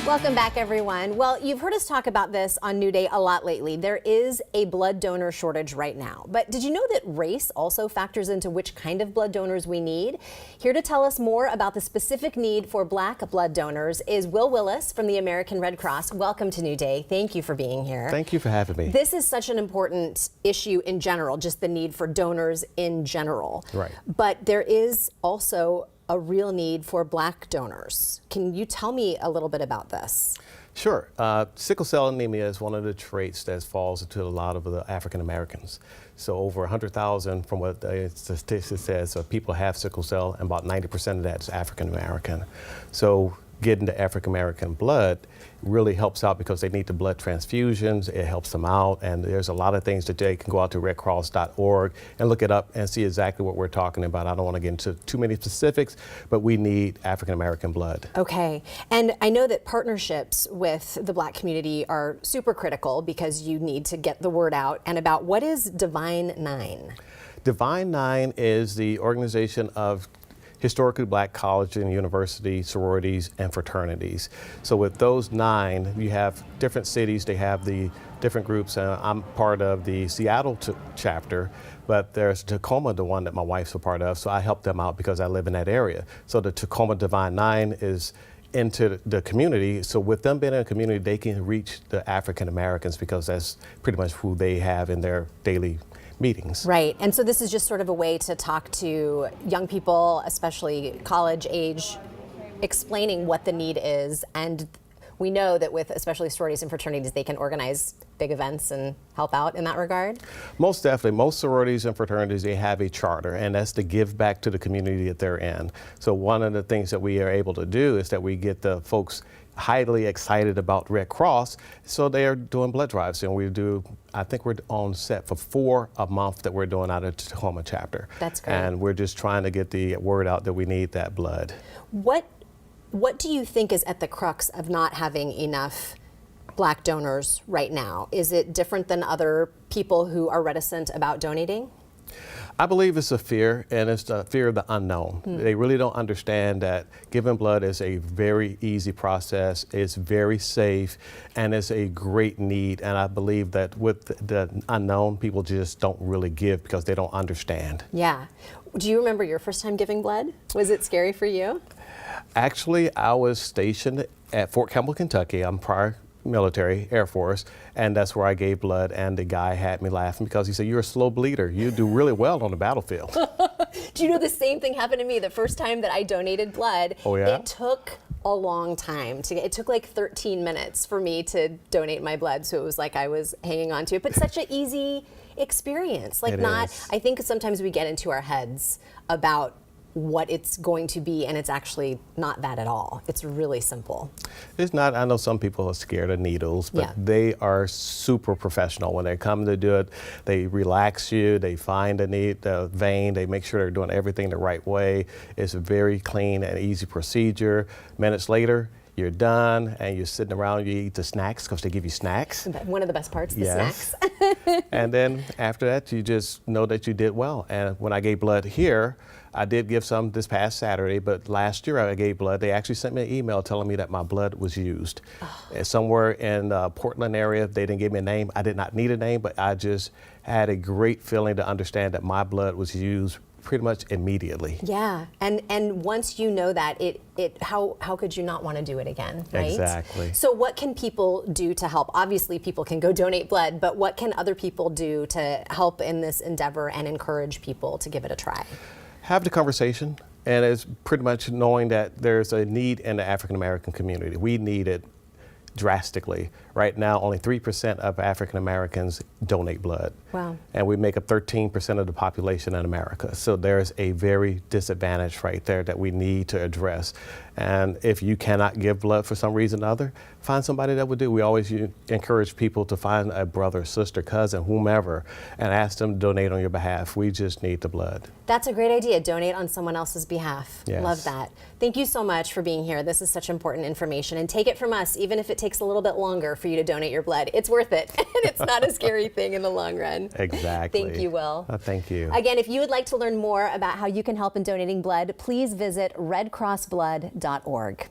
Welcome back, everyone. Well, you've heard us talk about this on New Day a lot lately. There is a blood donor shortage right now. But did you know that race also factors into which kind of blood donors we need? Here to tell us more about the specific need for Black blood donors is Will Willis from the American Red Cross. Welcome to New Day. Thank you for being here. Thank you for having me. This is such an important issue in general, just the need for donors in general. Right. But there is also a real need for Black donors. Can you tell me a little bit about this? Sure. Sickle cell anemia is one of the traits that falls into a lot of the African Americans. So over 100,000, from what the statistics says, people have sickle cell, and about 90% of that is African American. So getting the African American blood really helps out because they need the blood transfusions. It helps them out, and there's a lot of things that they can go out to redcross.org and look it up and see exactly what we're talking about. I don't want to get into too many specifics, but we need African American blood. Okay, and I know that partnerships with the Black community are super critical because you need to get the word out. And about what is Divine Nine? Divine Nine is the organization of historically Black college and university sororities and fraternities. So with those 9, you have different cities, they have the different groups. I'm part of the Seattle chapter, but there's Tacoma, the one that my wife's a part of, so I help them out because I live in that area. So the Tacoma Divine Nine is into the community, so with them being in a community, they can reach the African Americans because that's pretty much who they have in their daily meetings. Right, and so this is just sort of a way to talk to young people, especially college age, explaining what the need is. And we know that with especially sororities and fraternities, they can organize big events and help out in that regard. Most definitely. Most sororities and fraternities, they have a charter, and that's to give back to the community that they're in. So one of the things that we are able to do is that we get the folks highly excited about Red Cross, so they are doing blood drives, and we do, I think we're on set for 4 a month that we're doing out of the Tacoma chapter. That's great. And we're just trying to get the word out that we need that blood. What do you think is at the crux of not having enough Black donors right now? Is it different than other people who are reticent about donating? I believe it's a fear, and it's the fear of the unknown. They really don't understand that giving blood is a very easy process, it's very safe, and it's a great need. And I believe that with the unknown, people just don't really give because they don't understand. Yeah. Do you remember your first time giving blood? Was it scary for you? Actually, I was stationed at Fort Campbell, Kentucky. I'm prior military, Air Force, and that's where I gave blood, and the guy had me laughing because he said, "You're a slow bleeder. You do really well on the battlefield." Do you know the same thing happened to me the first time that I donated blood? Oh, yeah? It took a long time to get, it took like 13 minutes for me to donate my blood, so it was like I was hanging on to it, but such an easy experience. Like, I think sometimes we get into our heads about what it's going to be, and it's actually not that at all. It's really simple. It's not. I know some people are scared of needles, but they are super professional. When they come to do it, they relax you, they find the vein, they make sure they're doing everything the right way. It's a very clean and easy procedure. Minutes later, you're done, and you're sitting around, you eat the snacks because they give you snacks. One of the best parts, the snacks. And then after that, you just know that you did well. And when I gave blood here, I did give some this past Saturday, but last year I gave blood. They actually sent me an email telling me that my blood was used. Somewhere in the Portland area, they didn't give me a name. I did not need a name, but I just had a great feeling to understand that my blood was used pretty much immediately. Yeah, and once you know that, how could you not want to do it again, right? Exactly. So what can people do to help? Obviously, people can go donate blood, but what can other people do to help in this endeavor and encourage people to give it a try? Have the conversation, and it's pretty much knowing that there's a need in the African American community. We need it drastically. Right now, only 3% of African Americans donate blood. Wow. And we make up 13% of the population in America. So there's a very disadvantage right there that we need to address. And if you cannot give blood for some reason or other, find somebody that would do. We always encourage people to find a brother, sister, cousin, whomever, and ask them to donate on your behalf. We just need the blood. That's a great idea. Donate on someone else's behalf. Yes. Love that. Thank you so much for being here. This is such important information. And take it from us, even if it takes a little bit longer for you to donate your blood. It's worth it. And it's not a scary thing in the long run. Exactly. Thank you, Will. Thank you. Again, if you would like to learn more about how you can help in donating blood, please visit redcrossblood.org.